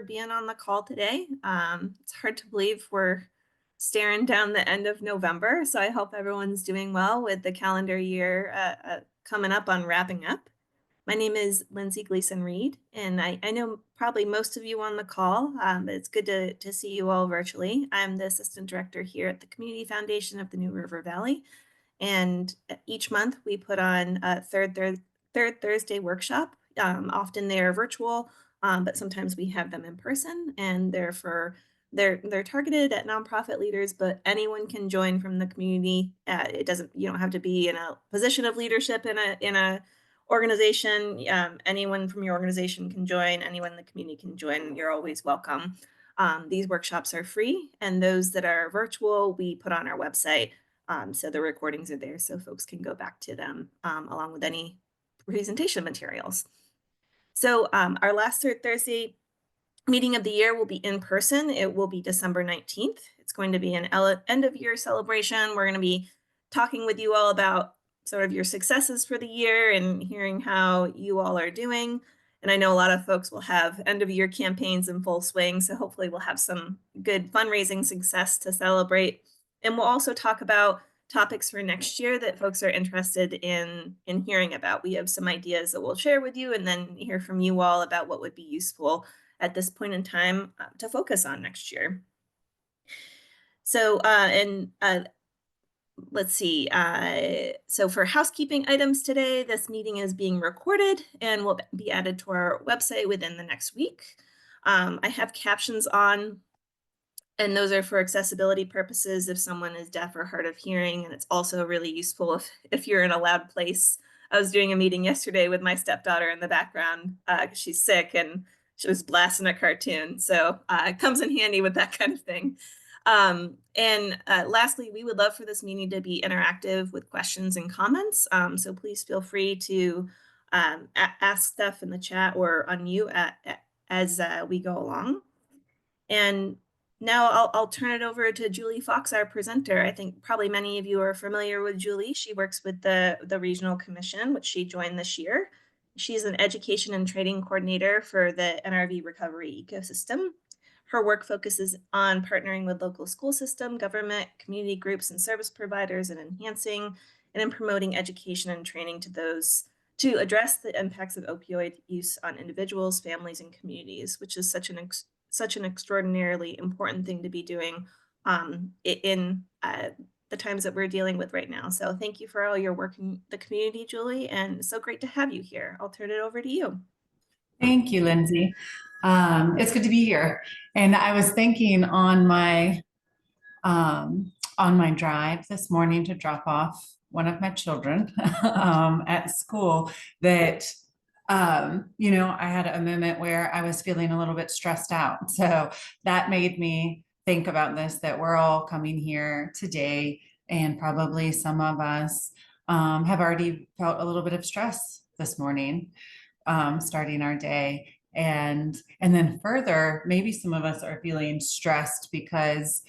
being on the call today. It's hard to believe we're staring down the end of November, so I hope everyone's doing well with the calendar year coming up on wrapping up. My name is Lindsay Gleason-Reed, and I know probably most of you on the call, but it's good to see you all virtually. I'm the Assistant Director here at the Community Foundation of the New River Valley, and each month we put on a third Thursday workshop. Often they're virtual, but sometimes we have them in person, and they're targeted at nonprofit leaders, but anyone can join from the community. You don't have to be in a position of leadership in a organization. Anyone from your organization can join. Anyone in the community can join. You're always welcome. These workshops are free, and those that are virtual, we put on our website. So the recordings are there so folks can go back to them along with any presentation materials. So our last third Thursday meeting of the year will be in person. It will be December 19th. It's going to be an end of year celebration. We're going to be talking with you all about sort of your successes for the year and hearing how you all are doing. And I know a lot of folks will have end of year campaigns in full swing. So hopefully we'll have some good fundraising success to celebrate. And we'll also talk about topics for next year that folks are interested in hearing about. We have some ideas that we'll share with you and then hear from you all about what would be useful at this point in time to focus on next year. So, let's see. So for housekeeping items today, this meeting is being recorded and will be added to our website within the next week. I have captions on, and those are for accessibility purposes if someone is deaf or hard of hearing, and it's also really useful if you're in a loud place. I was doing a meeting yesterday with my stepdaughter in the background because she's sick and she was blasting a cartoon. So it comes in handy with that kind of thing. Lastly, we would love for this meeting to be interactive with questions and comments. So please feel free to ask stuff in the chat or unmute as we go along. And now I'll turn it over to Julie Fox, our presenter. I think probably many of you are familiar with Julie. She works with the Regional Commission, which she joined this year. She's an education and training coordinator for the NRV Recovery Ecosystem. Her work focuses on partnering with local school system, government, community groups, and service providers in enhancing and in promoting education and training to those to address the impacts of opioid use on individuals, families, and communities, which is such an extraordinarily important thing to be doing in the times that we're dealing with right now. So thank you for all your work in the community, Julie, and so great to have you here. I'll turn it over to you. Thank you, Lindsay. It's good to be here. And I was thinking on my drive this morning to drop off one of my children at school that I had a moment where I was feeling a little bit stressed out. So that made me think about this, that we're all coming here today, and probably some of us have already felt a little bit of stress this morning, starting our day. And then further, maybe some of us are feeling stressed because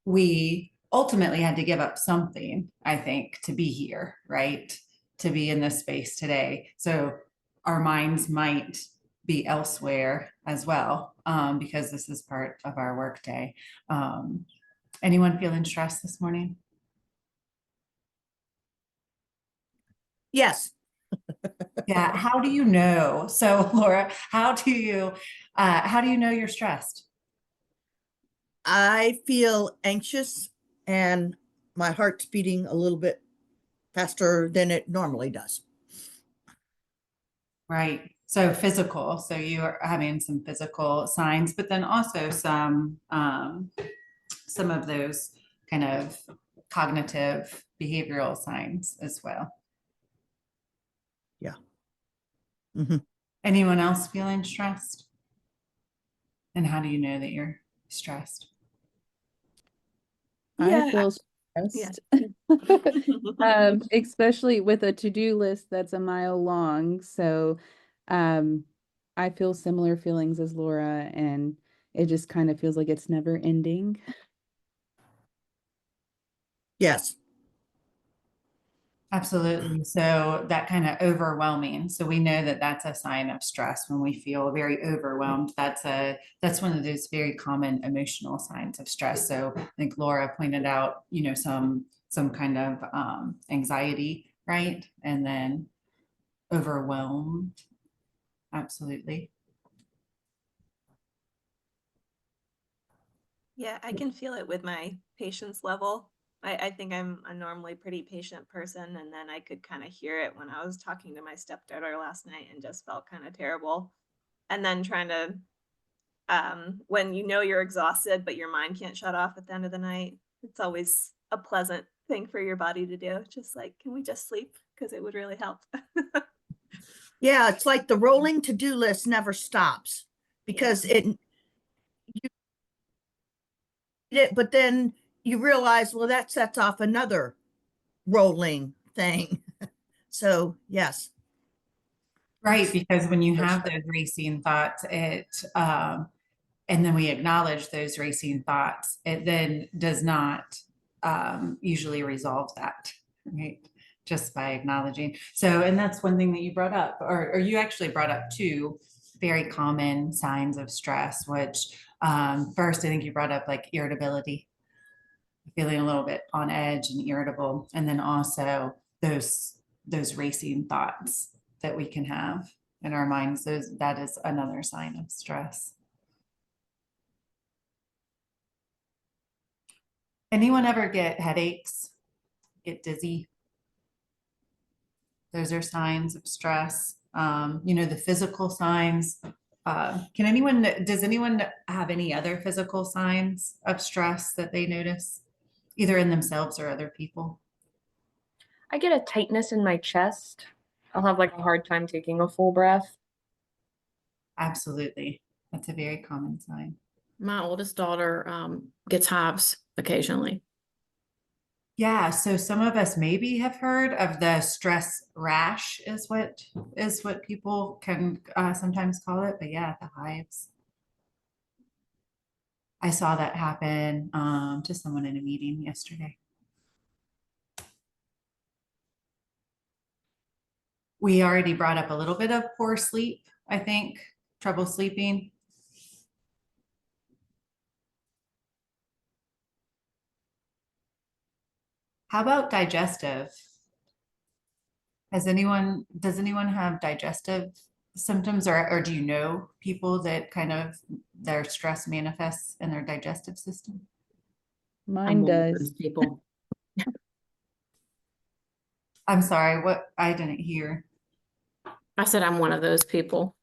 we ultimately had to give up something, I think, to be here, right? To be in this space today. So our minds might be elsewhere as well, because this is part of our workday. Anyone feeling stressed this morning? Yes. Yeah. How do you know? So Laura, how do you know you're stressed? I feel anxious and my heart's beating a little bit faster than it normally does. Right. So physical. So you are having some physical signs, but then also some of those kind of cognitive behavioral signs as well. Yeah. Mm-hmm. Anyone else feeling stressed? And how do you know that you're stressed? I feel stressed, especially with a to-do list that's a mile long. So I feel similar feelings as Laura, and it just kind of feels like it's never ending. Yes. Absolutely. So that kind of overwhelming. So we know that that's a sign of stress when we feel very overwhelmed. That's one of those very common emotional signs of stress. So I think Laura pointed out, some kind of anxiety, right? And then overwhelmed. Absolutely. Yeah, I can feel it with my patience level. I think I'm a normally pretty patient person, and then I could kind of hear it when I was talking to my stepdaughter last night and just felt kind of terrible. And then trying to, when you know you're exhausted, but your mind can't shut off at the end of the night, it's always a pleasant thing for your body to do. Just like, can we just sleep? Because it would really help. Yeah, it's like the rolling to-do list never stops because but then you realize, well, that sets off another rolling thing. So yes, Right, because when you for have sure. those racing thoughts, and then we acknowledge those racing thoughts, it then does not usually resolve that, right? Just by acknowledging. So, and that's one thing that you brought up, or you actually brought up two very common signs of stress, which first, I think you brought up like irritability, feeling a little bit on edge and irritable, and then also those racing thoughts that we can have in our minds. That is another sign of stress. Anyone ever get headaches, get dizzy? Those are signs of stress. The physical signs. Does anyone have any other physical signs of stress that they notice, either in themselves or other people? I get a tightness in my chest. I'll have like a hard time taking a full breath. Absolutely. That's a very common sign. My oldest daughter gets hives occasionally. Yeah, so some of us maybe have heard of the stress rash is what people can sometimes call it, but yeah, the hives. I saw that happen to someone in a meeting yesterday. We already brought up a little bit of poor sleep, I think, trouble sleeping. How about digestive? Does anyone have digestive symptoms, or do you know people that kind of their stress manifests in their digestive system? I'm Mine one of those does. people. I'm sorry, what I didn't hear. I said I'm one of those people.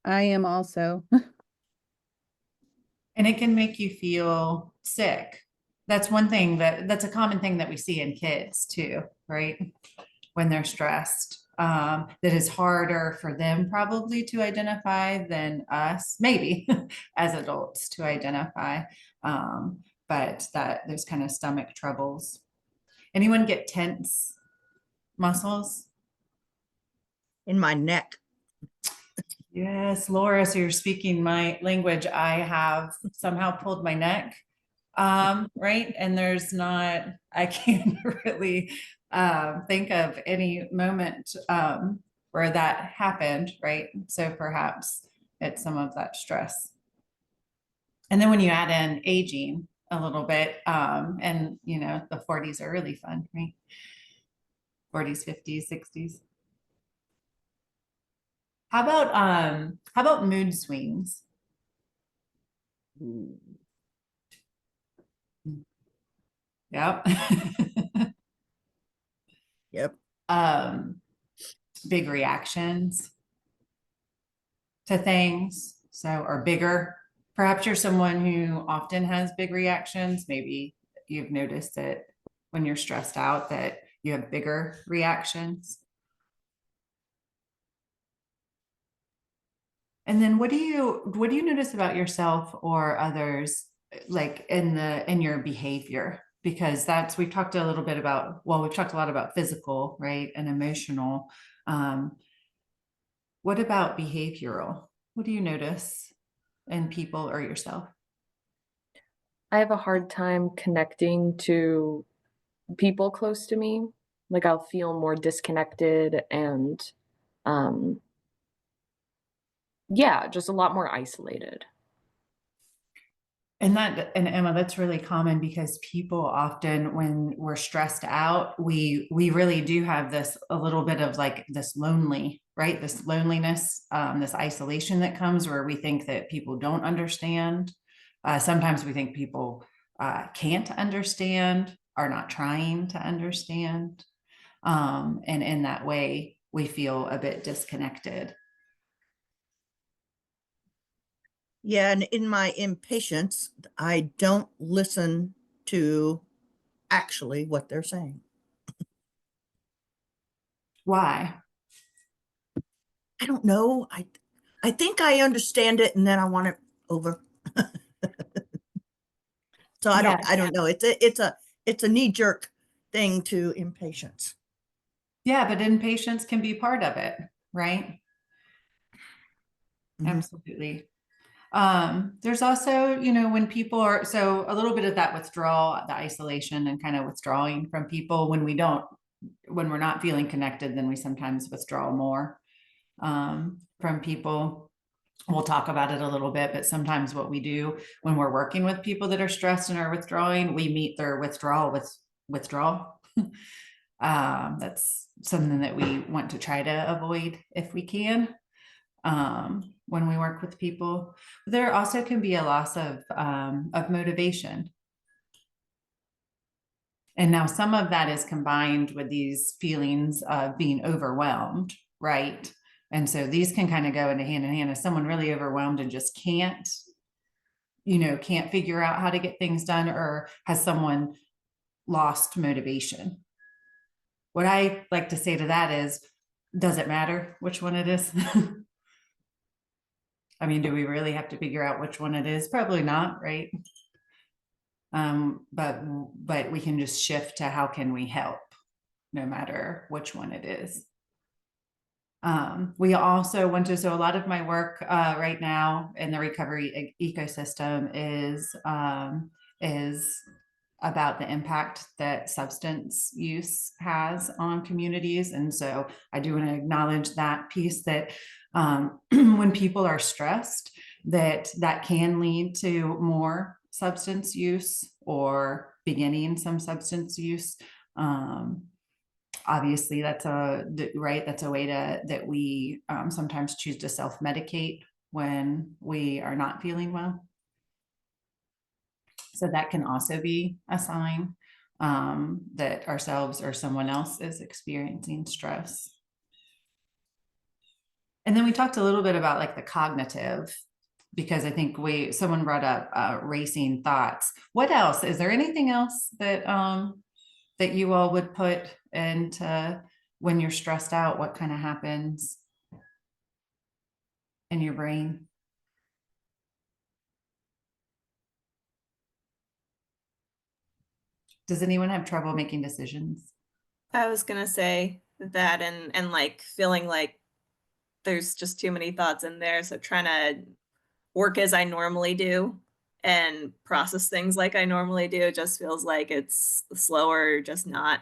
I am also. And it can make you feel sick. That's one thing that's a common thing that we see in kids too, right? When they're stressed, that is harder for them probably to identify than us, maybe as adults to identify. But that those kind of stomach troubles. Anyone get tense muscles? In my neck. Yes, Laura, so you're speaking my language. I have somehow pulled my neck, right? And I can't really think of any moment where that happened, right? So perhaps it's some of that stress. And then when you add in aging a little bit, and the 40s are really fun, right? 40s, 50s, 60s. How about mood swings? Yep. Yep. Big reactions to things. So, or bigger. Perhaps you're someone who often has big reactions. Maybe you've noticed that when you're stressed out that you have bigger reactions. And then what do you notice about yourself or others, like in your behavior? Because we've talked a lot about physical, right, and emotional. What about behavioral? What do you notice in people or yourself? I have a hard time connecting to people close to me. Like I'll feel more disconnected and yeah, just a lot more isolated. And Emma, that's really common because people often, when we're stressed out, we really do have this a little bit of like this lonely, right? This loneliness, this isolation that comes where we think that people don't understand. Sometimes we think people can't understand, are not trying to understand. And in that way, we feel a bit disconnected. Yeah, and in my impatience, I don't listen to actually what they're saying. Why? I don't know. I think I understand it, and then I want it over. So I Yeah. don't know. It's a knee jerk thing to impatience. Yeah, but impatience can be part of it, right? Mhm. Absolutely. There's also, when people are, so a little bit of that withdrawal, the isolation and kind of withdrawing from people when we're not feeling connected, then we sometimes withdraw more from people. We'll talk about it a little bit, but sometimes what we do when we're working with people that are stressed and are withdrawing, we meet their withdrawal with withdrawal. That's something that we want to try to avoid if we can. When we work with people, there also can be a loss of motivation. And now some of that is combined with these feelings of being overwhelmed, right? And so these can kind of go into hand in hand. If someone really overwhelmed and just can't figure out how to get things done, or has someone lost motivation? What I like to say to that is, does it matter which one it is? I mean, do we really have to figure out which one it is? Probably not, right? But we can just shift to how can we help, no matter which one it is. We also want to, so a lot of my work right now in the recovery ecosystem is about the impact that substance use has on communities. And so I do want to acknowledge that piece, that when people are stressed, that can lead to more substance use or beginning some substance use. Obviously that's a way that we sometimes choose to self-medicate when we are not feeling well. So that can also be a sign that ourselves or someone else is experiencing stress. And then we talked a little bit about like the cognitive, because I think someone brought up racing thoughts. What else? Is there anything else that that you all would put into when you're stressed out? What kind of happens in your brain? Does anyone have trouble making decisions? I was gonna say that, and like feeling like there's just too many thoughts in there. So trying to work as I normally do and process things like I normally do just feels like it's slower, just not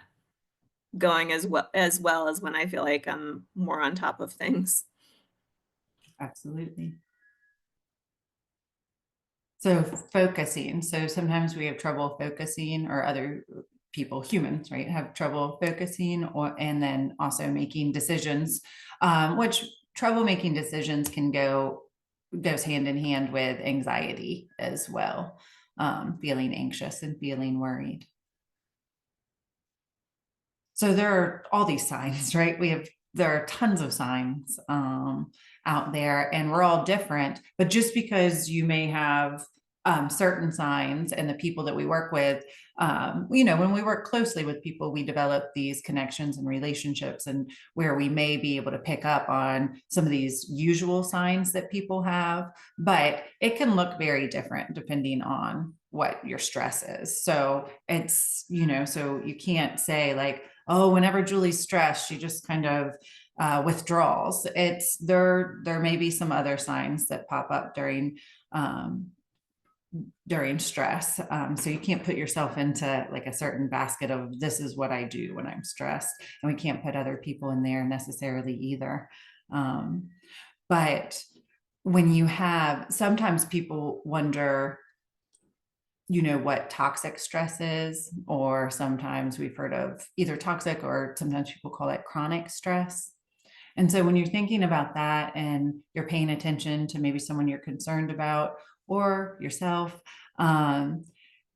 going as well as when I feel like I'm more on top of things. Absolutely. So focusing. So sometimes we have trouble focusing, or other people, humans, right, have trouble focusing, and then also making decisions, which trouble making decisions goes hand in hand with anxiety as well, feeling anxious and feeling worried. So there are all these signs, right? There are tons of signs out there, and we're all different. But just because you may have certain signs, and the people that we work with, when we work closely with people, we develop these connections and relationships, and where we may be able to pick up on some of these usual signs that people have, but it can look very different depending on what your stress is. So it's, so you can't say like, oh, whenever Julie's stressed, she just kind of withdraws. There may be some other signs that pop up during during stress. So you can't put yourself into like a certain basket of this is what I do when I'm stressed, and we can't put other people in there necessarily either. But when you have, sometimes people wonder, what toxic stress is, or sometimes we've heard of either toxic or sometimes people call it chronic stress. And so when you're thinking about that and you're paying attention to maybe someone you're concerned about or yourself,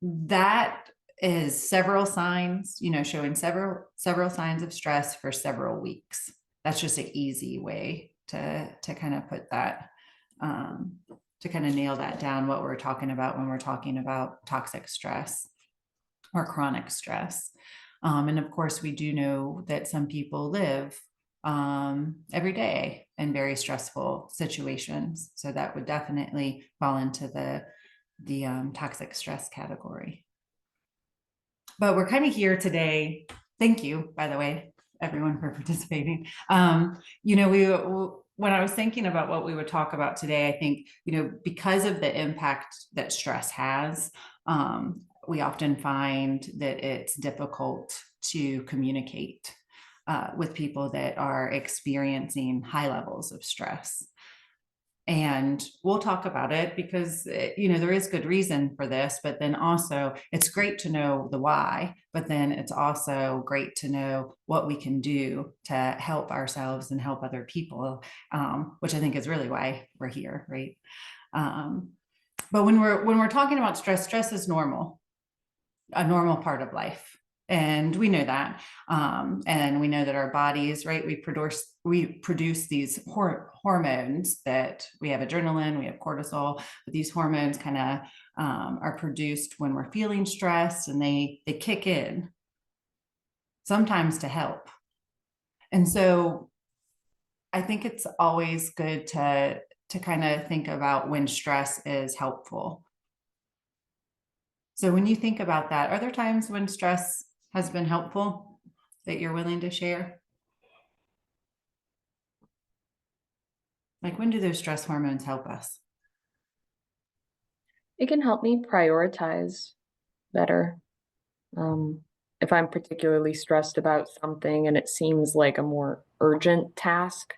that is several signs, showing several signs of stress for several weeks. That's just an easy way to kind of put that, to kind of nail that down, what we're talking about when we're talking about toxic stress or chronic stress. And of course, we do know that some people live every day in very stressful situations. So that would definitely fall into the toxic stress category. But we're kind of here today. Thank you, by the way, everyone, for participating. When I was thinking about what we would talk about today, I think, because of the impact that stress has, we often find that it's difficult to communicate with people that are experiencing high levels of stress. And we'll talk about it because, there is good reason for this, but then also it's great to know the why, but then it's also great to know what we can do to help ourselves and help other people, which I think is really why we're here, right? But when we're talking about stress is normal, a normal part of life. And we know that. And we know that our bodies, right, we produce these hormones that we have adrenaline, we have cortisol, but these hormones kind of are produced when we're feeling stressed, and they kick in sometimes to help. And so I think it's always good to kind of think about when stress is helpful. So when you think about that, are there times when stress has been helpful that you're willing to share? Like, when do those stress hormones help us? It can help me prioritize better. If I'm particularly stressed about something and it seems like a more urgent task,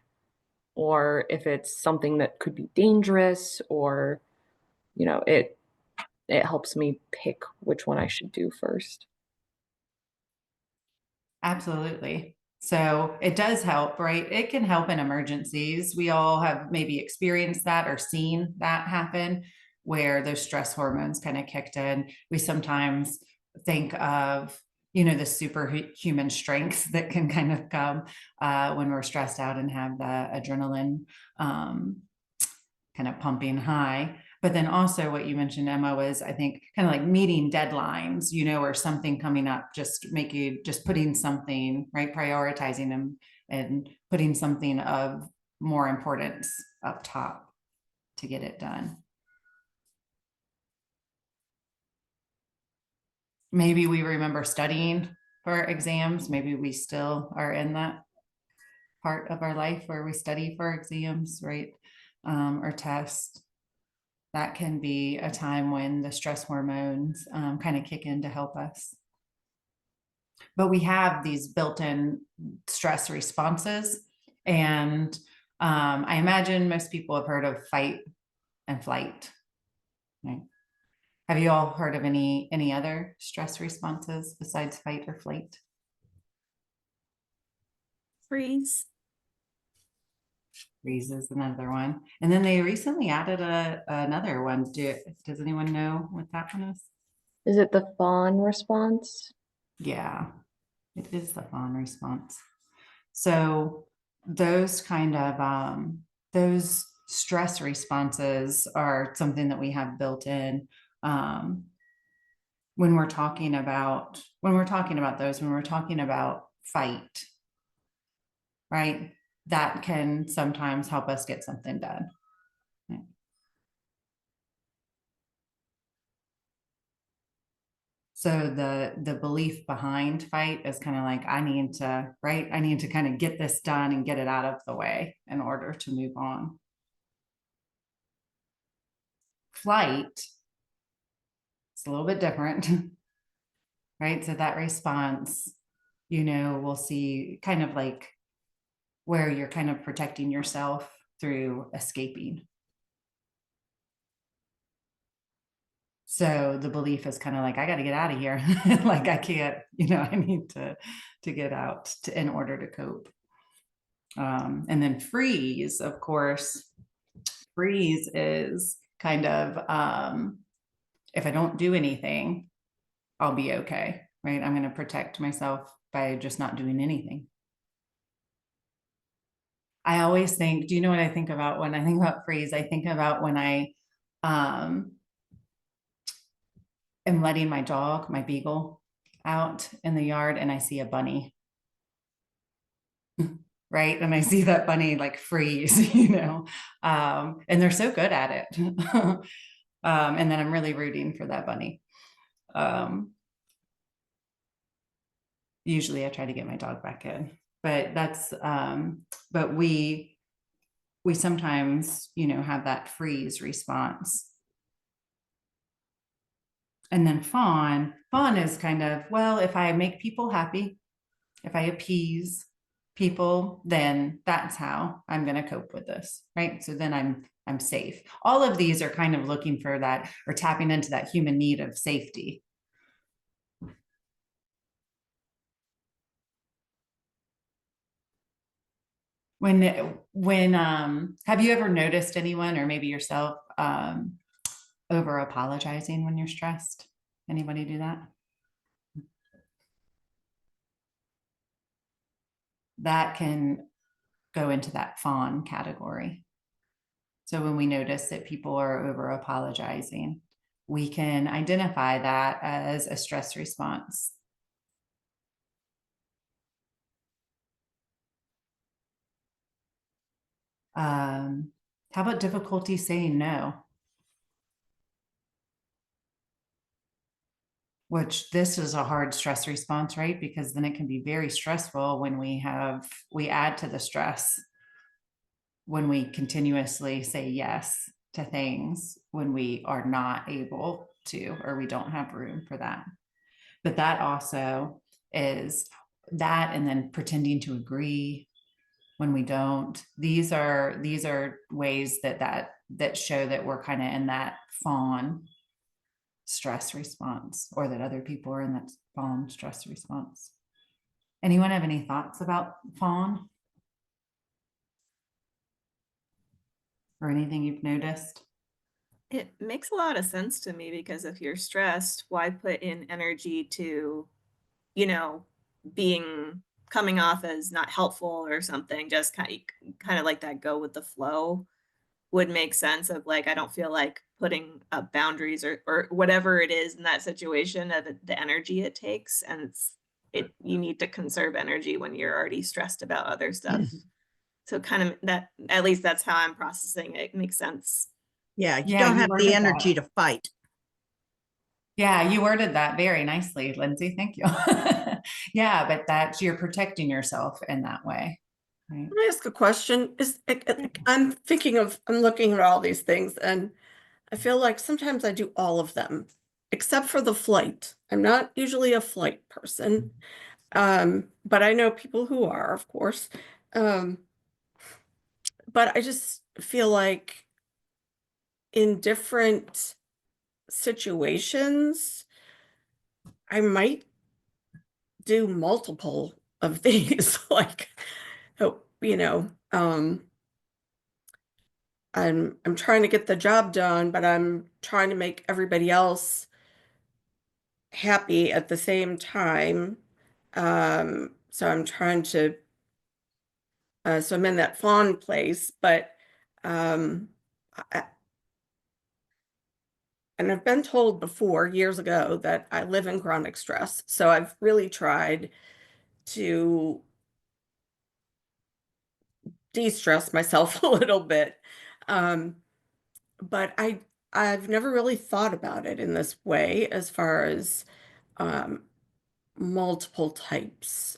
or if it's something that could be dangerous, or, it helps me pick which one I should do first. Absolutely. So it does help, right? It can help in emergencies. We all have maybe experienced that or seen that happen, where those stress hormones kind of kicked in. We sometimes think of, the superhuman strength that can kind of come when we're stressed out and have the adrenaline kind of pumping high. But then also what you mentioned, Emma, was I think kind of like meeting deadlines, or something coming up, just putting something, right, prioritizing them and putting something of more importance up top to get it done. Maybe we remember studying for exams. Maybe we still are in that part of our life where we study for exams, right? Or tests. That can be a time when the stress hormones kind of kick in to help us. But we have these built-in stress responses. And I imagine most people have heard of fight and flight. Right? Have you all heard of any other stress responses besides fight or flight? Freeze. Freeze is another one. And then they recently added another one. Does anyone know what that one is? Is it the fawn response? Yeah, it is the fawn response. So those kind of those stress responses are something that we have built in when we're talking about fight, right? That can sometimes help us get something done. Right? So the belief behind fight is kind of like, I need to kind of get this done and get it out of the way in order to move on. Flight It's a little bit different, right? So that response, we'll see kind of like where you're kind of protecting yourself through escaping. So the belief is kind of like, I got to get out of here. Like I can't, I need to get out in order to cope. And then freeze, of course, freeze is kind of, if I don't do anything, I'll be okay, right? I'm going to protect myself by just not doing anything. I always think, do you know what I think about when I think about freeze? I think about when I am letting my dog, my beagle, out in the yard and I see a bunny. Right. And I see that bunny like freeze, and they're so good at it. And then I'm really rooting for that bunny. Usually I try to get my dog back in, but that's, but we sometimes, have that freeze response. And then fawn is kind of, well, if I make people happy, if I appease people, then that's how I'm going to cope with this, right? So then I'm safe. All of these are kind of looking for that or tapping into that human need of safety. When have you ever noticed anyone or maybe yourself over apologizing when you're stressed? Anybody do that? That can go into that fawn category. So when we notice that people are over apologizing, we can identify that as a stress response. How about difficulty saying no? Which this is a hard stress response, right? Because then it can be very stressful when we add to the stress when we continuously say yes to things when we are not able to, or we don't have room for that. But that also is that, and then pretending to agree when we don't. These are ways that show that we're kind of in that fawn stress response, or that other people are in that fawn stress response. Anyone have any thoughts about fawn? Or anything you've noticed? It makes a lot of sense to me because if you're stressed, why put in energy to, being coming off as not helpful or something? Just kind of like that go with the flow would make sense of like, I don't feel like putting up boundaries or whatever it is in that situation of the energy it takes. And you need to conserve energy when you're already stressed about other stuff. So kind of that, at least that's how I'm processing it. It makes sense. Yeah, you Yeah, don't you have worded the that. energy to fight. Yeah, you worded that very nicely, Lindsay. Thank you. Yeah, but you're protecting yourself in that way. Right? Can I ask a question? I'm looking at all these things and I feel like sometimes I do all of them, except for the flight. I'm not usually a flight person. But I know people who are, of course. But I just feel like in different situations, I might do multiple of these. Like, I'm trying to get the job done, but I'm trying to make everybody else happy at the same time. So I'm trying to so I'm in that fawn place, but um I, and I've been told before years ago that I live in chronic stress. So I've really tried to de-stress myself a little bit. Um, but I've never really thought about it in this way as far as um, multiple types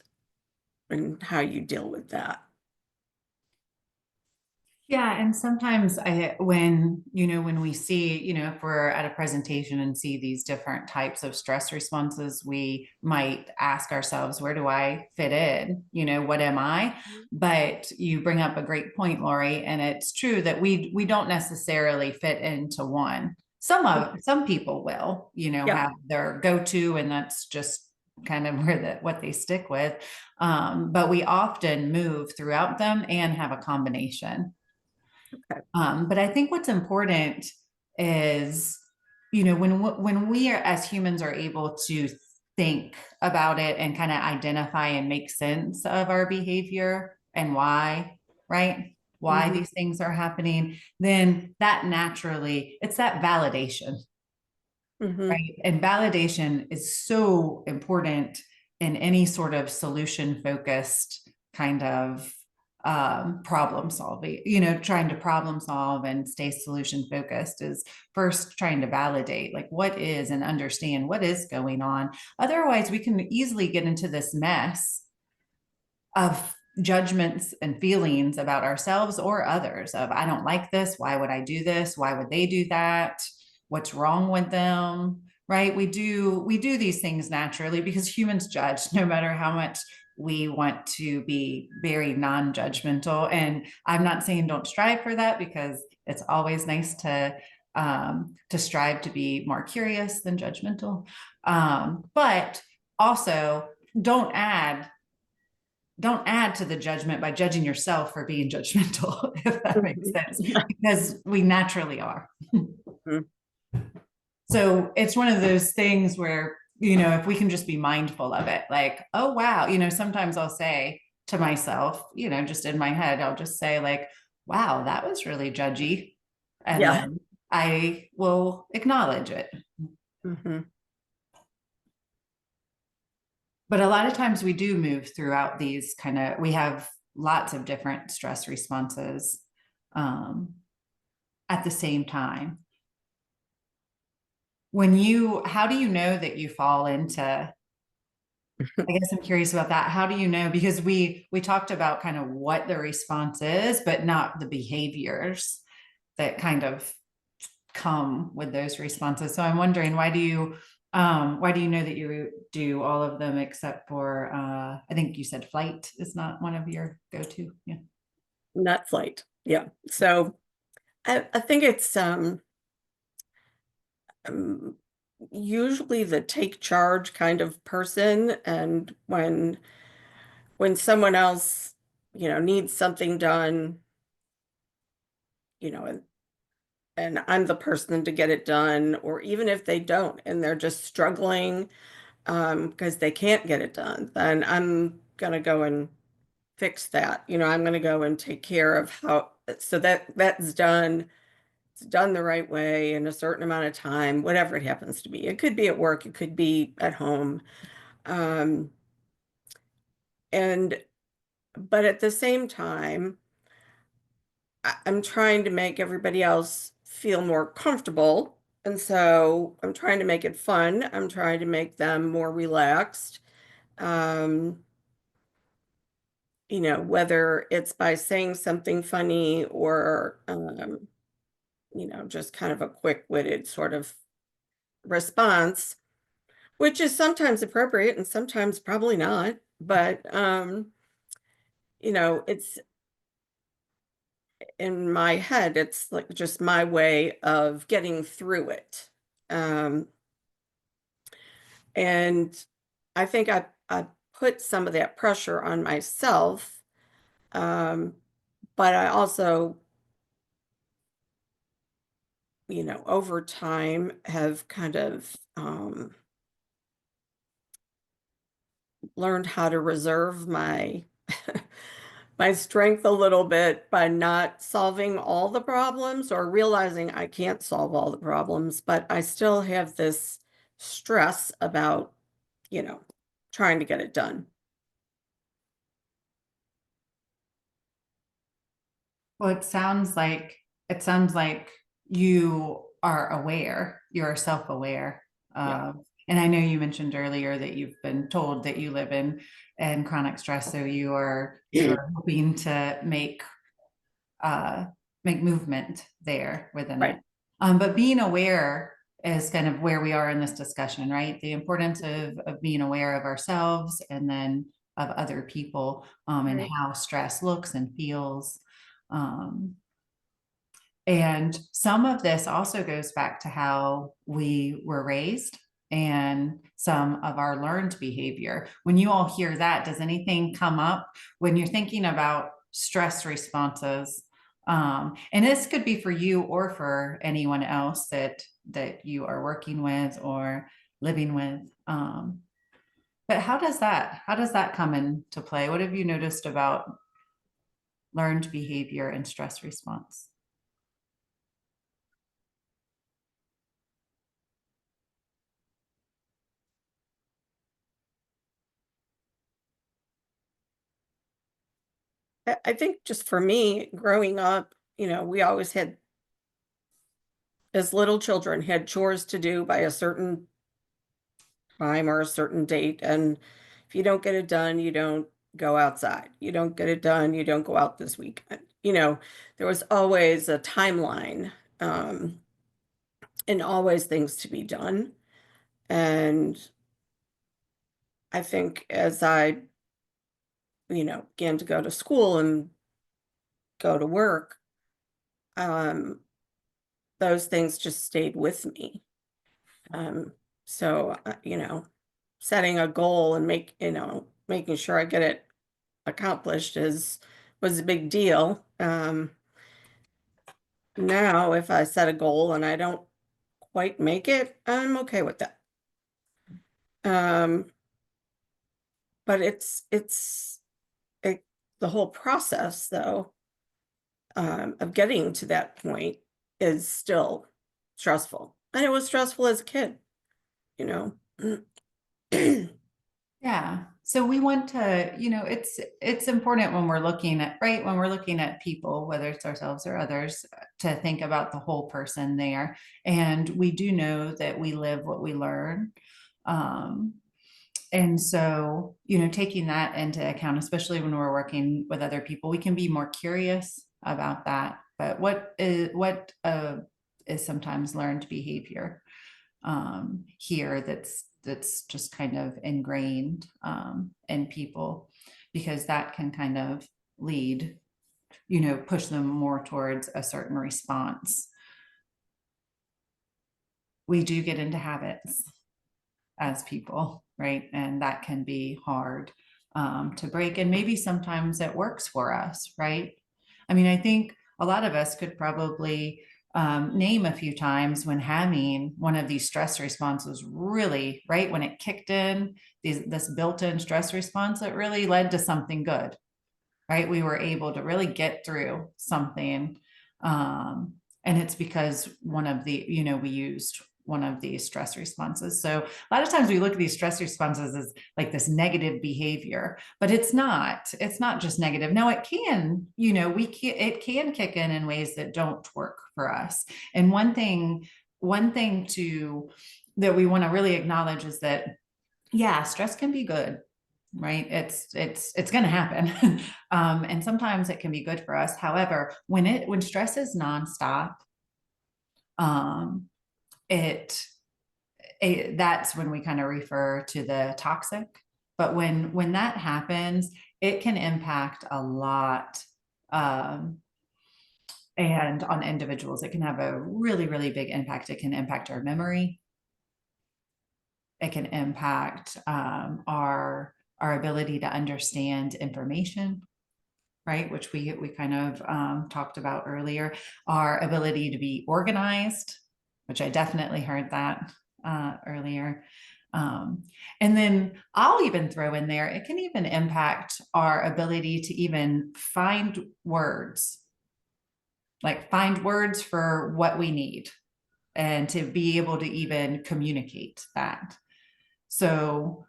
and how you deal with that. Yeah, and sometimes when we see, if we're at a presentation and see these different types of stress responses, we might ask ourselves, where do I fit in? What am I? But you bring up a great point, Lori, and it's true that we don't necessarily fit into one. Some people will, Yeah. have their go-to, and that's just kind of what they stick with. But we often move throughout them and have a combination. Okay. But I think what's important is, when we are as humans are able to think about it and kind of identify and make sense of our behavior and why, right? Why Mhm. these things are happening, then that naturally, it's that validation, Mhm. right? And validation is so important in any sort of solution focused kind of problem solving, trying to problem solve and stay solution focused is first trying to validate like what is and understand what is going on. Otherwise, we can easily get into this mess of judgments and feelings about ourselves or others of, I don't like this. Why would I do this? Why would they do that? What's wrong with them? Right? We do these things naturally because humans judge no matter how much we want to be very non-judgmental. And I'm not saying don't strive for that, because it's always nice to strive to be more curious than judgmental. But also don't add to the judgment by judging yourself for being judgmental, if that makes sense, Yeah. because we naturally are. Mhm. So it's one of those things where, if we can just be mindful of it, like, oh, wow, sometimes I'll say to myself, just in my head, I'll just say like, wow, that was really judgy. And Yeah. then I will acknowledge it. Mhm. But a lot of times we do move throughout these we have lots of different stress responses at the same time. How do you know that you fall into, I guess I'm curious about that. How do you know? Because we talked about kind of what the response is, but not the behaviors that kind of come with those responses. So I'm wondering, why do you know that you do all of them except for I think you said flight is not one of your go-to? Yeah. Not flight. Yeah. So I think it's um, usually the take charge kind of person, and when someone else, needs something done, and I'm the person to get it done, or even if they don't and they're just struggling because they can't get it done, then I'm gonna go and fix that. I'm gonna go and take care of how so that's done. It's done the right way in a certain amount of time, whatever it happens to be. It could be at work, it could be at home. Um, and but at the same time, I'm trying to make everybody else feel more comfortable. And so I'm trying to make it fun. I'm trying to make them more relaxed. Um, whether it's by saying something funny or, just kind of a quick-witted sort of response, which is sometimes appropriate and sometimes probably not. But, it's in my head, it's like just my way of getting through it. Um, and I think I put some of that pressure on myself. Um, but I also, over time have kind of learned how to reserve my my strength a little bit by not solving all the problems or realizing I can't solve all the problems, but I still have this stress about, you know, trying to get it done. Well, it sounds like you are aware, you're self-aware Yeah. of, and I know you mentioned earlier that you've been told that you live in chronic stress, so you're hoping to make make movement there within Right. it. But being aware is kind of where we are in this discussion, right? The importance of being aware of ourselves and then of other people, and Right. how stress looks and feels. And some of this also goes back to how we were raised and some of our learned behavior. When you all hear that, does anything come up when you're thinking about stress responses? And this could be for you or for anyone else that you are working with or living with. But how does that come into play? What have you noticed about learned behavior and stress response? I think just for me, growing up, we always had, as little children, had chores to do by a certain time or a certain date. And if you don't get it done, you don't go outside. You don't get it done, you don't go out this weekend. There was always a timeline, um, and always things to be done. And I think as I, began to go to school and go to work, um, those things just stayed with me. So, setting a goal and making sure I get it accomplished was a big deal. Now if I set a goal and I don't quite make it, I'm okay with that. Um, but it, the whole process though, of getting to that point is still stressful. And it was stressful as a kid, you know. Yeah. So we want to, it's important when we're looking at, right, when we're looking at people, whether it's ourselves or others, to think about the whole person there. And we do know that we live what we learn. And so, taking that into account, especially when we're working with other people, we can be more curious about that. But what is sometimes learned behavior here that's just kind of ingrained in people, because that can kind of lead, push them more towards a certain response. We do get into habits as people, right? And that can be hard to break. And maybe sometimes it works for us, right? I mean, I think a lot of us could probably name a few times when having one of these stress responses really, right, when it kicked in, this built-in stress response, it really led to something good, right? We were able to really get through something. And it's because we used one of these stress responses. So a lot of times we look at these stress responses as like this negative behavior, but it's not just negative. Now it can, it can kick in ways that don't work for us. And one thing that we want to really acknowledge is that, yeah, stress can be good, right? It's going to happen. And sometimes it can be good for us. However, when stress is nonstop, that's when we kind of refer to the toxic. But when that happens, it can impact a lot. And on individuals, it can have a really, really big impact. It can impact our memory. It can impact our ability to understand information, right? Which we kind of talked about earlier. Our ability to be organized, which I definitely heard that earlier. And then I'll even throw in there, it can even impact our ability to even find words, like find words for what we need and to be able to even communicate that. So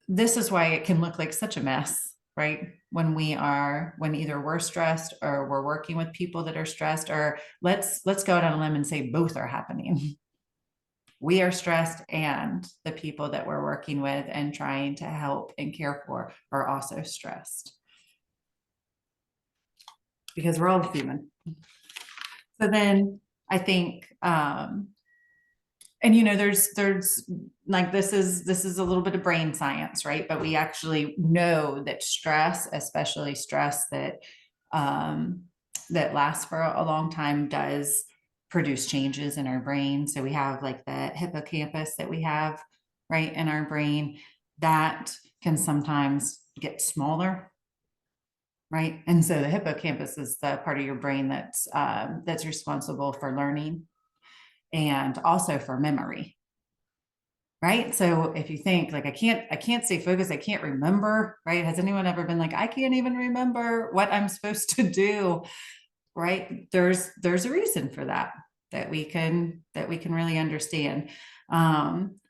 this is why it can look like such a mess, right? When either we're stressed or we're working with people that are stressed, or let's go out on a limb and say both are happening. We are stressed and the people that we're working with and trying to help and care for are also stressed. Because we're all human. So then I think, and you know, there's like, this is a little bit of brain science, right? But we actually know that stress, especially stress that that lasts for a long time, does produce changes in our brain. So we have like the hippocampus that we have right in our brain that can sometimes get smaller, right? And so the hippocampus is the part of your brain that's responsible for learning and also for memory, right? So if you think like, I can't stay focused, I can't remember, right? Has anyone ever been like, I can't even remember what I'm supposed to do, right? There's a reason for that we can really understand.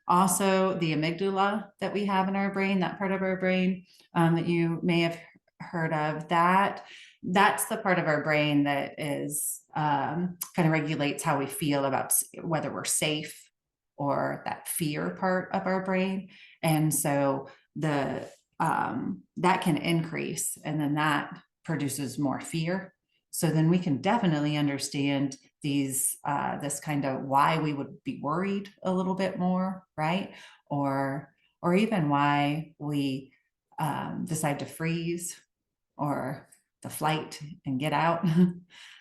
Also the amygdala that we have in our brain, that part of our brain that you may have heard of, that's the part of our brain that is kind of regulates how we feel about whether we're safe, or that fear part of our brain. And so the that can increase, and then that produces more fear. So then we can definitely understand these this kind of why we would be worried a little bit more, right? Or even why we decide to freeze, or the flight and get out.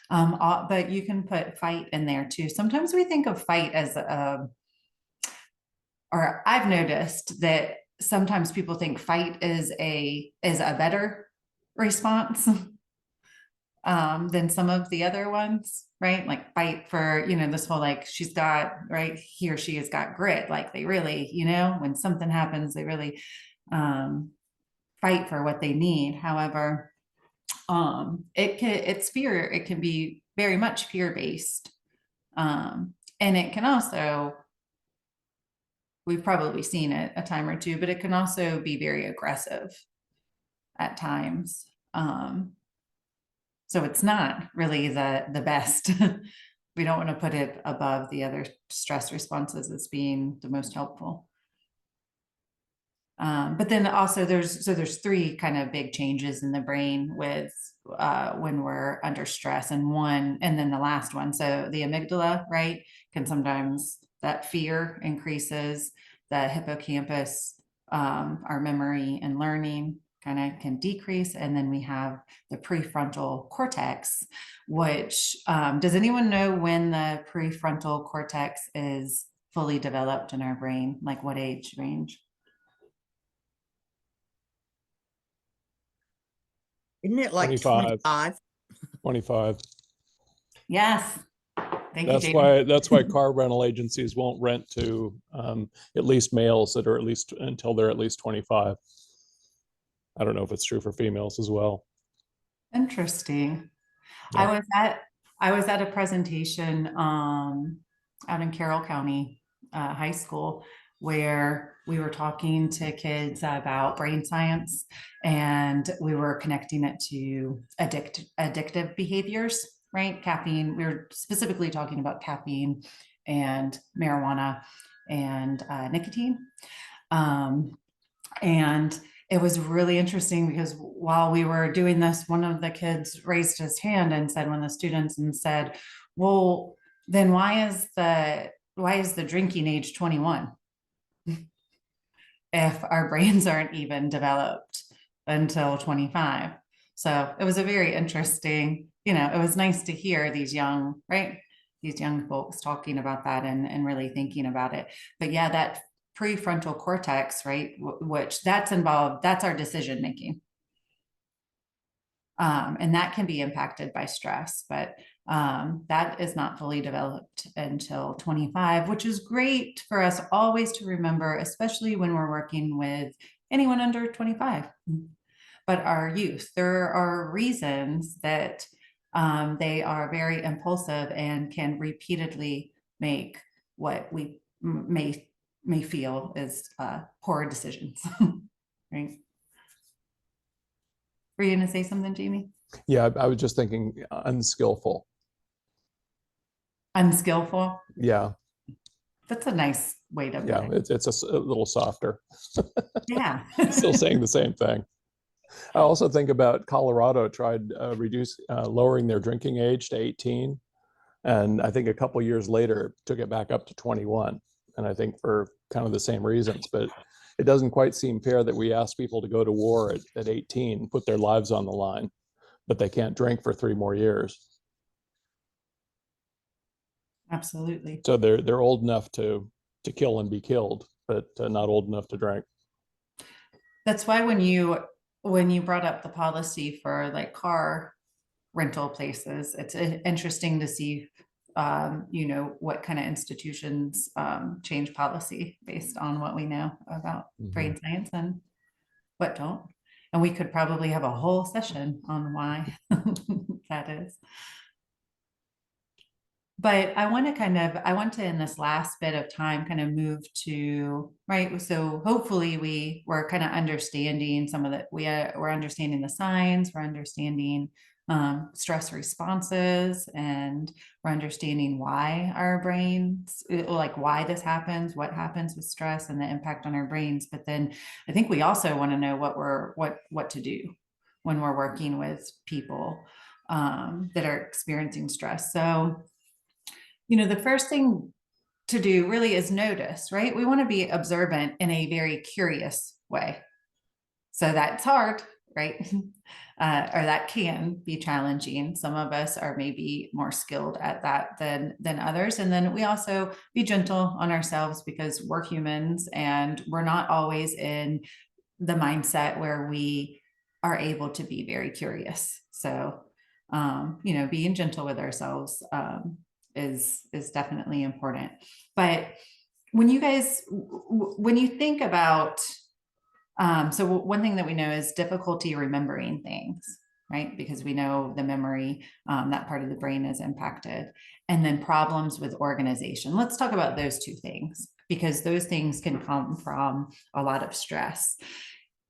But you can put fight in there too. Sometimes we think of fight as or I've noticed that sometimes people think fight is a better response than some of the other ones, right? Like fight for, you know, this whole, like, she's got, right, he or she has got grit. Like they really, you know, when something happens, they really fight for what they need. However, it's fear. It can be very much fear-based. And it can also, we've probably seen it a time or two, but it can also be very aggressive at times. So it's not really the best. We don't want to put it above the other stress responses as being the most helpful. But then also there's three kind of big changes in the brain with when we're under stress, and then the last one. So the amygdala, right, can sometimes, that fear increases. The hippocampus, our memory and learning kind of can decrease. And then we have the prefrontal cortex, which does anyone know when the prefrontal cortex is fully developed in our brain? Like what age range? Isn't it like 25. 25? 25. Yes. Thank you, Jamie. That's why car rental agencies won't rent to at least males that are at least until they're at least 25. I don't know if it's true for females as well. Interesting. Yeah. I was at a presentation out in Carroll County High School, where we were talking to kids about brain science, and we were connecting it to addictive behaviors, right? Caffeine. We were specifically talking about caffeine and marijuana and nicotine. And it was really interesting because while we were doing this, one of the kids raised his hand and said, one of the students, and said, well, then why is the drinking age 21? If our brains aren't even developed until 25. So it was a very interesting, you know, it was nice to hear these young, right? These young folks talking about that and really thinking about it. But yeah, that prefrontal cortex, right, which that's involved, that's our decision making. And that can be impacted by stress, but that is not fully developed until 25, which is great for us always to remember, especially when we're working with anyone under 25. But our youth, there are reasons that they are very impulsive and can repeatedly make what we may feel is poor decisions, right? Were you going to say something, Jamie? Yeah, I was just thinking unskillful. Unskillful? Yeah. That's a nice way to put Yeah, it. it's a little softer. Yeah. Still saying the same thing. I also think about Colorado tried lowering their drinking age to 18. And I think a couple years later took it back up to 21. And I think for kind of the same reasons, but it doesn't quite seem fair that we ask people to go to war at 18, put their lives on the line, but they can't drink for 3 more years. Absolutely. So they're old enough to kill and be killed, but not old enough to drink. That's why when you brought up the policy for like car rental places, it's interesting to see, you know, what kind of institutions change policy based on what we know about brain science and what don't. And we could probably have a whole session on why that is. But I want to in this last bit of time kind of move to, right, so hopefully we're kind of understanding some of the, we're understanding the signs, we're understanding stress responses, and we're understanding why our brains, like why this happens, what happens with stress and the impact on our brains. But then I think we also want to know what to do when we're working with people that are experiencing stress. So, you know, the first thing to do really is notice, right? We want to be observant in a very curious way. So that's hard, right? Or that can be challenging. Some of us are maybe more skilled at that than others. And then we also be gentle on ourselves because we're humans and we're not always in the mindset where we are able to be very curious. So, you know, being gentle with ourselves is definitely important. But when you think about, so one thing that we know is difficulty remembering things, right? Because we know the memory, that part of the brain is impacted. And then problems with organization. Let's talk about those two things, because those things can come from a lot of stress.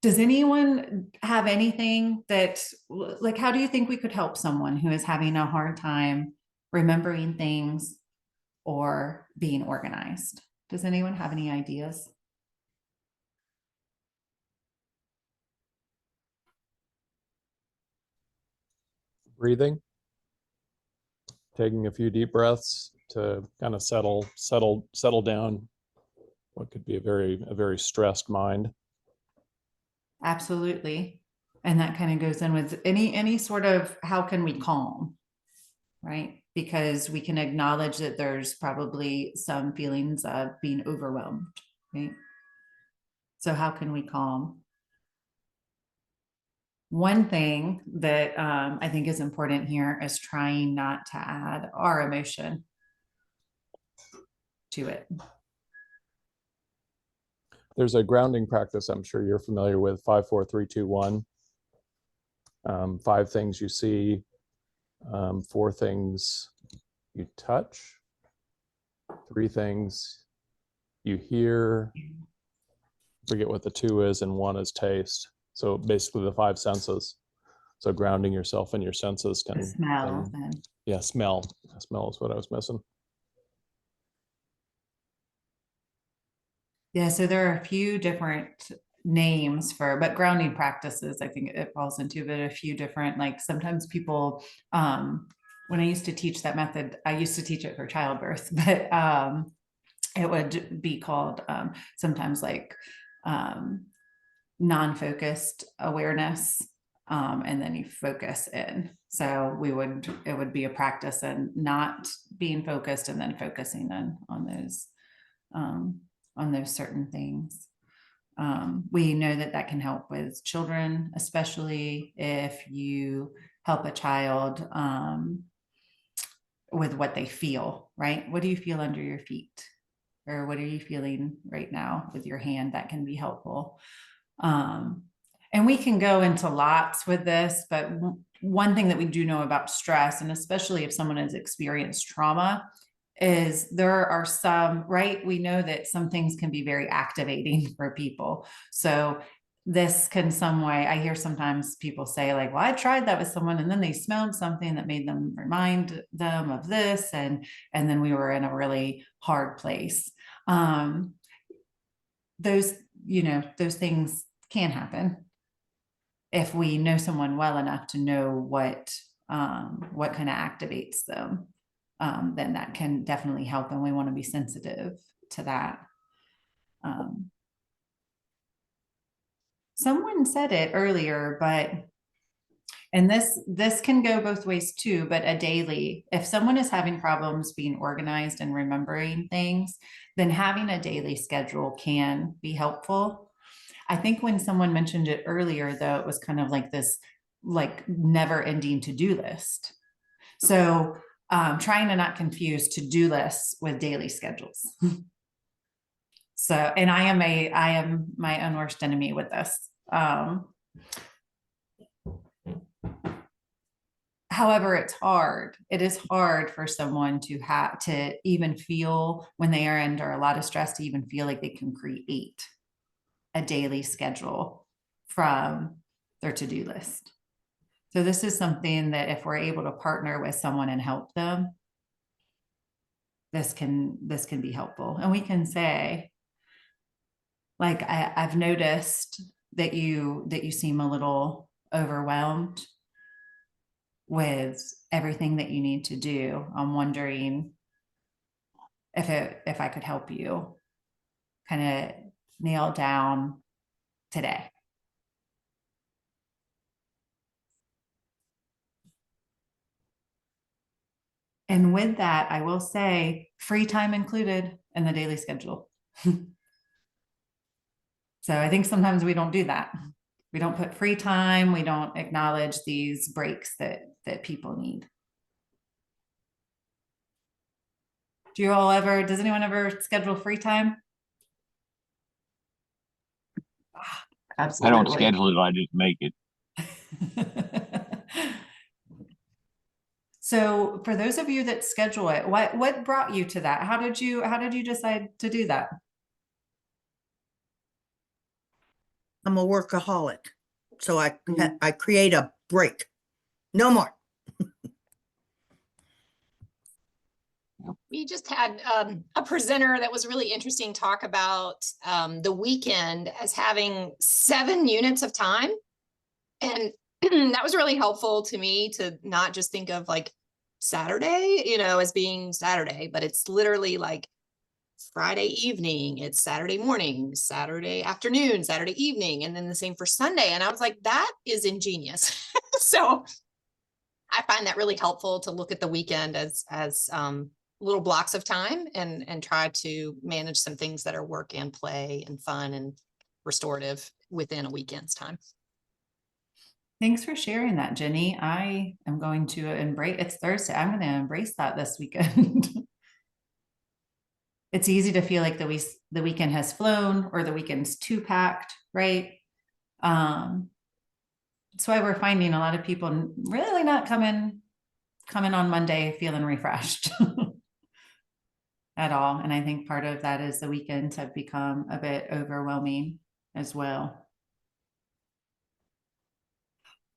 Does anyone have anything that, like, how do you think we could help someone who is having a hard time remembering things or being organized? Does anyone have any ideas? Breathing, taking a few deep breaths to kind of settle down what could be a very stressed mind. Absolutely. And that kind of goes in with any sort of, how can we calm, right? Because we can acknowledge that there's probably some feelings of being overwhelmed, right? So how can we calm? One thing that I think is important here is trying not to add our emotion to it. There's a grounding practice I'm sure you're familiar with, 5, 4, 3, 2, 1. 5 things you see, 4 things you touch, 3 things you hear, forget what the 2 is, and 1 is taste. So basically the 5 senses. So grounding yourself in your senses can, Smell, then. Yeah, smell. Smell is what I was missing. Yeah, so there are a few different names but grounding practices, I think it falls into, but a few different, like sometimes people, when I used to teach that method, I used to teach it for childbirth, but it would be called sometimes like non-focused awareness, and then you focus in. So it would be a practice and not being focused and then focusing in on those certain things. We know that can help with children, especially if you help a child with what they feel, right? What do you feel under your feet? Or what are you feeling right now with your hand? That can be helpful. And we can go into lots with this, but one thing that we do know about stress, and especially if someone has experienced trauma, is there are some, right? We know that some things can be very activating for people. So this can some way, I hear sometimes people say like, well, I tried that with someone and then they smelled something that made them remind them of this. And then we were in a really hard place. Those things can happen. if we know someone well enough to know what kind of activates them, then that can definitely help. And we want to be sensitive to that. Someone said it earlier, and this can go both ways too, but a daily, if someone is having problems being organized and remembering things, then having a daily schedule can be helpful. I think when someone mentioned it earlier, though, it was kind of like this, like never ending to-do list. So trying to not confuse to-do lists with daily schedules. So, and I am my own worst enemy with this. However, it's hard. It is hard for someone to have to even feel when they are under a lot of stress to even feel like they can create a daily schedule from their to-do list. So this is something that if we're able to partner with someone and help them, this can be helpful. And we can say, like, I've noticed that you seem a little overwhelmed with everything that you need to do. I'm wondering if I could help you kind of nail down today. And with that, I will say free time included in the daily schedule. So I think sometimes we don't do that. We don't put free time. We don't acknowledge these breaks that people need. Does anyone ever schedule free time? Absolutely. I don't schedule it, I just make it. So for those of you that schedule it, what brought you to that? How did you decide to do that? I'm a workaholic, so I create a break. No more. We just had a presenter that was really interesting talk about the weekend as having 7 units of time. And that was really helpful to me to not just think of like Saturday, as being Saturday, but it's literally like Friday evening, it's Saturday morning, Saturday afternoon, Saturday evening, and then the same for Sunday. And I was like, that is ingenious. So I find that really helpful to look at the weekend as little blocks of time and try to manage some things that are work and play and fun and restorative within a weekend's time. Thanks for sharing that, Jenny. I am going to it's Thursday. I'm going to embrace that this weekend. It's easy to feel like the weekend has flown or the weekend's too packed, right? That's why we're finding a lot of people really not coming on Monday feeling refreshed at all. And I think part of that is the weekends have become a bit overwhelming as well.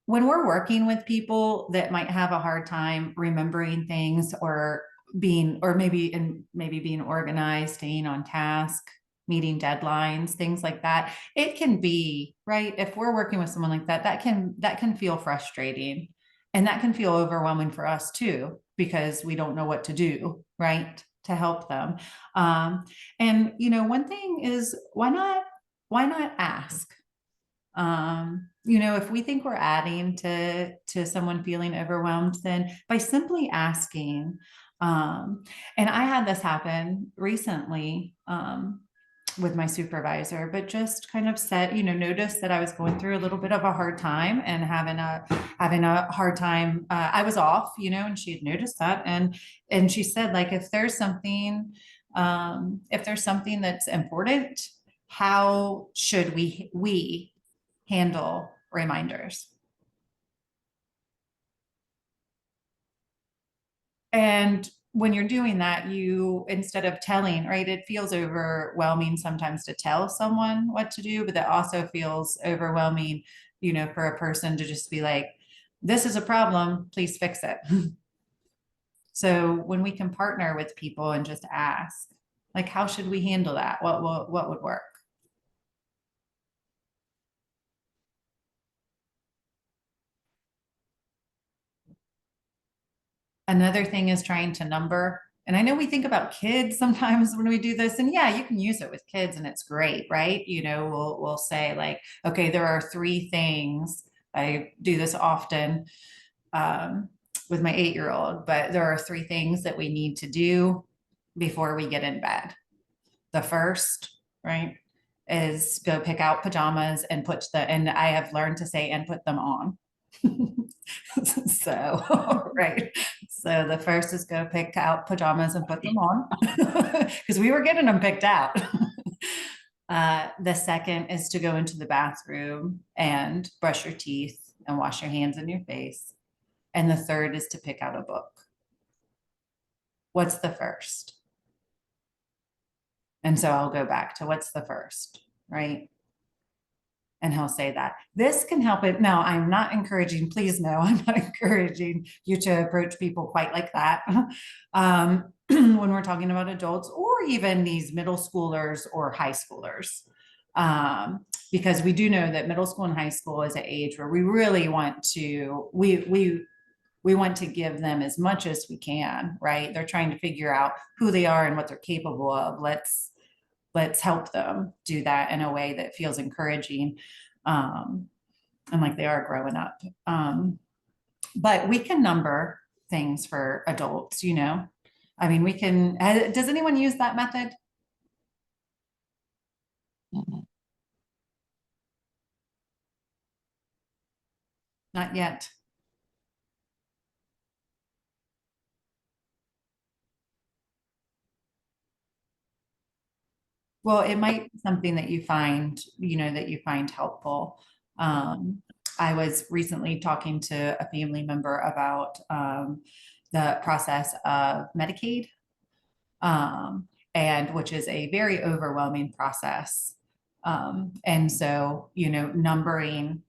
When we're working with people that might have a hard time remembering things or maybe being organized, staying on task, meeting deadlines, things like that, it can be, right? If we're working with someone like that, that can feel frustrating, and that can feel overwhelming for us too, because we don't know what to do, right, to help them. And one thing is, why not ask? If we think we're adding to someone feeling overwhelmed, then by simply asking, and I had this happen recently with my supervisor, but just kind of noticed that I was going through a little bit of a hard time and having a hard time. I was off, and she had noticed that, and she said, like, if there's something that's important, how should we handle reminders? And when you're doing that, instead of telling, right, it feels overwhelming sometimes to tell someone what to do, but that also feels overwhelming, for a person to just be like, this is a problem, please fix it. So when we can partner with people and just ask, like, how should we handle that? What would work? Another thing is trying to number. And I know we think about kids sometimes when we do this, and yeah, you can use it with kids and it's great, right? You know, we'll say like, okay, there are 3 things. I do this often with my 8-year-old, but there are 3 things that we need to do before we get in bed. The first, right, is go pick out pajamas and and I have learned to say, and put them on. So, right. So the first is go pick out pajamas and put them on because we were getting them picked out. The second is to go into the bathroom and brush your teeth and wash your hands and your face. And the third is to pick out a book. What's the first? And so I'll go back to what's the first, right? And he'll say that. This can help it. Now, I'm not encouraging, please no, I'm not encouraging you to approach people quite like that. When we're talking about adults or even these middle schoolers or high schoolers. Because we do know that middle school and high school is an age where we really want to, we want to give them as much as we can, right? They're trying to figure out who they are and what they're capable of. Let's help them do that in a way that feels encouraging and like they are growing up. But we can number things for adults, you know. I mean, we can, does anyone use that method? Not yet. Well, it might be something that you find, you know, that you find helpful. I was recently talking to a family member about the process of Medicaid, and which is a very overwhelming process. And so, you know,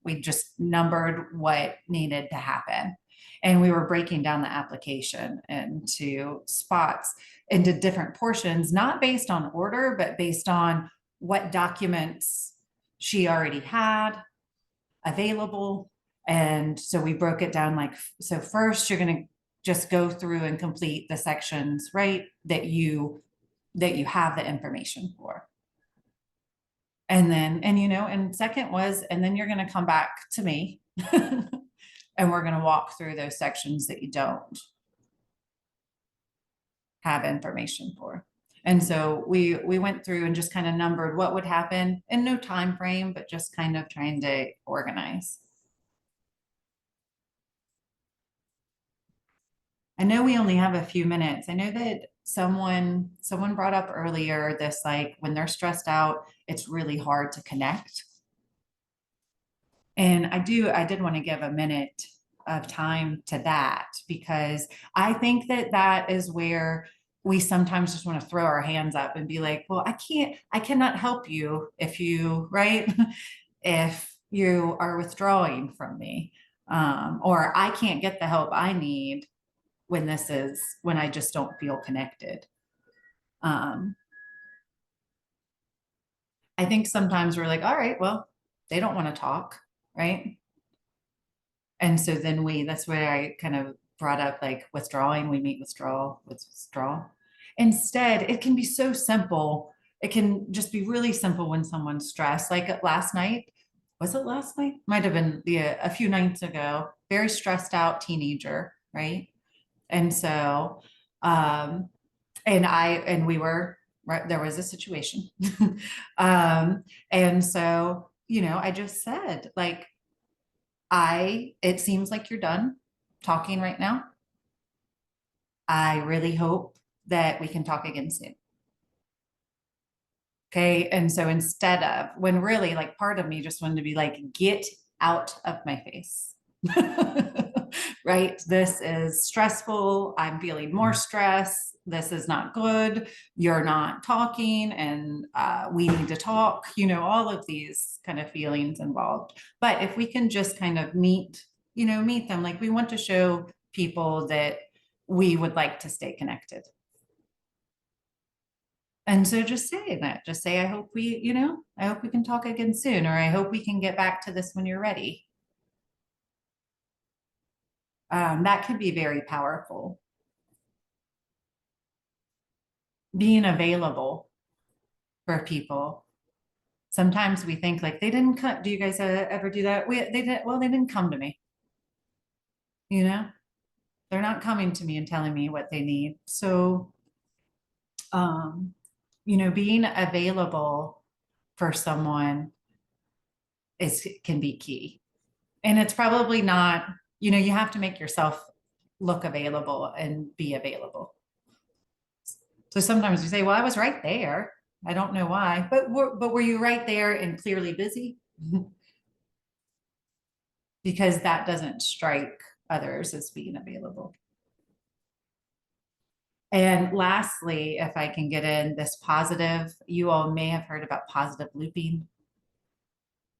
we just numbered what needed to happen. And we were breaking down the application into spots, into different portions, not based on order, but based on what documents she already had available. And so we broke it down like, so first you're going to just go through and complete the sections, right, that you have the information for. And then, and you know, and second was, and then you're going to come back to me and we're going to walk through those sections that you don't have information for. And so we went through and just kind of numbered what would happen in no time frame, but just kind of trying to organize. I know we only have a few minutes. I know that someone brought up earlier this, like when they're stressed out, it's really hard to connect. And I did want to give a minute of time to that, because I think that that is where we sometimes just want to throw our hands up and be like, well, I cannot help you if you, right? If you are withdrawing from me, or I can't get the help I need when I just don't feel connected. I think sometimes we're like, all right, well, they don't want to talk, right? And so then that's where I kind of brought up like withdrawing, we meet withdrawal. Instead, it can be so simple. It can just be really simple when someone's stressed. Like last night, was it last night? Might have been a few nights ago, very stressed out teenager, right? And so, we were, right, there was a situation. And so, you know, I just said like, it seems like you're done talking right now. I really hope that we can talk again soon. Okay. And so instead of, when really like part of me just wanted to be like, get out of my face. Right? This is stressful. I'm feeling more stress. This is not good. You're not talking and we need to talk, you know, all of these kind of feelings involved. But if we can just kind of meet them, like we want to show people that we would like to stay connected. And so just say that, just say, I hope we can talk again soon, or I hope we can get back to this when you're ready. That can be very powerful. being available for people. Sometimes we think like they didn't come. Do you guys ever do that? They didn't. Well, they didn't come to me. You know, they're not coming to me and telling me what they need. So, you know, being available for someone can be key. And it's probably not, you know, you have to make yourself look available and be available. So sometimes you say, well, I was right there. I don't know why, but were you right there and clearly busy? Because that doesn't strike others as being available. And lastly, if I can get in this positive, you all may have heard about positive looping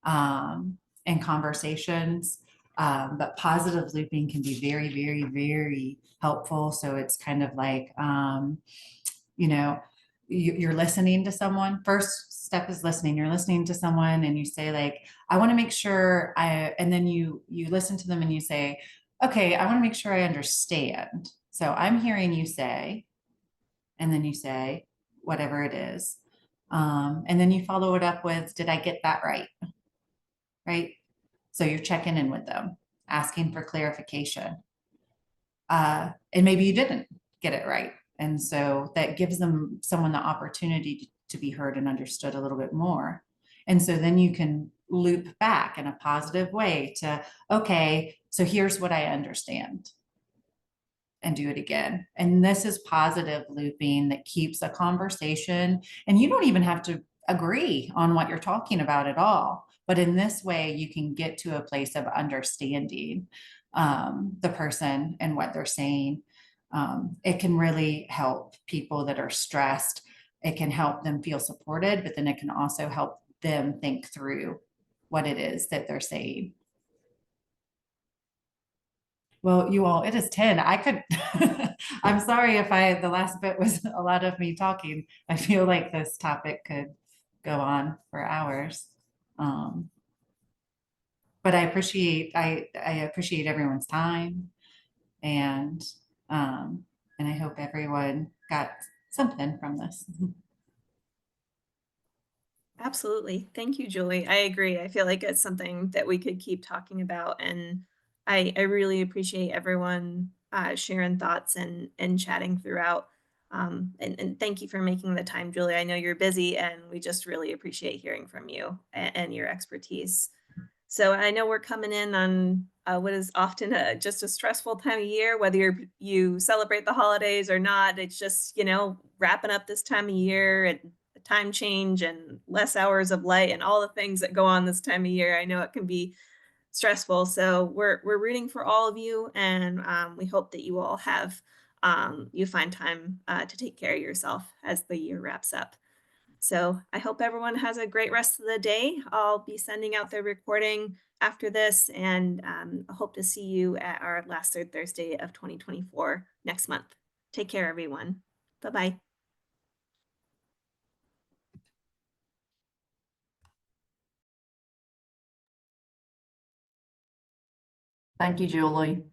in conversations. But positive looping can be very, very, very helpful. So it's kind of like, you know, you're listening to someone. First step is listening. You're listening to someone and you say like, I want to make sure and then you listen to them and you say, okay, I want to make sure I understand. So I'm hearing you say, and then you say whatever it is. And then you follow it up with, did I get that right? Right? So you're checking in with them, asking for clarification. And maybe you didn't get it right. And so that gives someone the opportunity to be heard and understood a little bit more. And so then you can loop back in a positive way to, okay, so here's what I understand. And do it again. And this is positive looping that keeps a conversation. And you don't even have to agree on what you're talking about at all. But in this way, you can get to a place of understanding the person and what they're saying. It can really help people that are stressed. It can help them feel supported, but then it can also help them think through what it is that they're saying. Well, you all, it is 10. I could, I'm sorry if the last bit was a lot of me talking. I feel like this topic could go on for hours. But I appreciate everyone's time and I hope everyone got something from this. Absolutely. Thank you, Julie. I agree. I feel like it's something that we could keep talking about. And I really appreciate everyone sharing thoughts and chatting throughout. And thank you for making the time, Julie. I know you're busy and we just really appreciate hearing from you and your expertise. So I know we're coming in on what is often just a stressful time of year, whether you celebrate the holidays or not. It's just, wrapping up this time of year and the time change and less hours of light and all the things that go on this time of year. I know it can be stressful. So we're rooting for all of you, and we hope that you all have you find time to take care of yourself as the year wraps up. So I hope everyone has a great rest of the day. I'll be sending out the recording after this, and I hope to see you at our last third Thursday of 2024 next month. Take care, everyone. Bye-bye. Thank you, Julie.